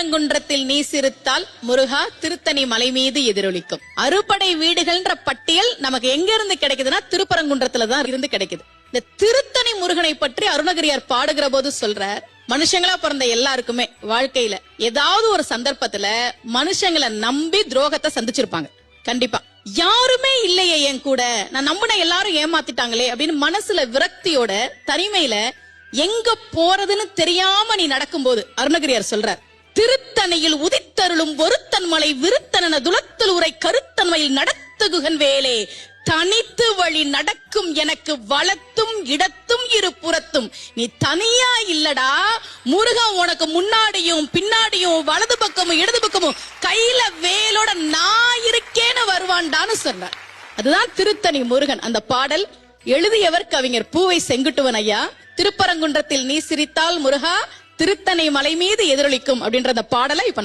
திருப்பரங்குன்றத்தில் நீ சிரித்தால் முருகா திருத்தணி மலை மீது எதிரொலிக்கும். அறுபடை வீடுகள்ன்ற பட்டியல் நமக்கு எங்க இருந்து கிடைக்குதுன்னா திருப்பரங்குன்றத்துலதான் இருந்து கிடைக்குது. இந்த திருத்தணி முருகனை பற்றி அருணகிரியார் பாடுகிற போது சொல்றார், மனுஷங்களா பிறந்த எல்லாருக்குமே வாழ்க்கையில ஏதாவது ஒரு சந்தர்ப்பத்துல மனுஷங்களை நம்பி துரோகத்தை சந்திச்சிருப்பாங்க. கண்டிப்பா யாருமே இல்லையே என் கூட, நான் நம்பின எல்லாரும் ஏமாத்திட்டாங்களே அப்படின்னு மனசுல விரக்தியோட தனிமையில எங்க போறதுன்னு தெரியாம நீ நடக்கும்போது அருணகிரியார் சொல்றார், திருத்தணியில் உதித்தருளும் ஒருத்தன் மலை விருத்தன துளத்தல் உரை கருத்தன்மையில் நடத்துகுகன் வேலே, தனித்து வழி நடக்கும் எனக்கு வளத்தும் இடத்தும் இரு புறத்தும். நீ தனியா இல்லடா, முருகன் உனக்கு முன்னாடியும் பின்னாடியும் வலது பக்கமும் இடது பக்கமும் கையில வேலோட நான் இருக்கேன்னு வருவான்டான்னு சொன்னார். அதுதான் திருத்தணி முருகன். அந்த பாடல் எழுதியவர் கவிஞர் பூவை செங்குட்டுவன் ஐயா. திருப்பரங்குன்றத்தில் நீ சிரித்தால் முருகா திருத்தணி மலை மீது எதிரொலிக்கும் அப்படின்ற அந்த பாடலை இப்ப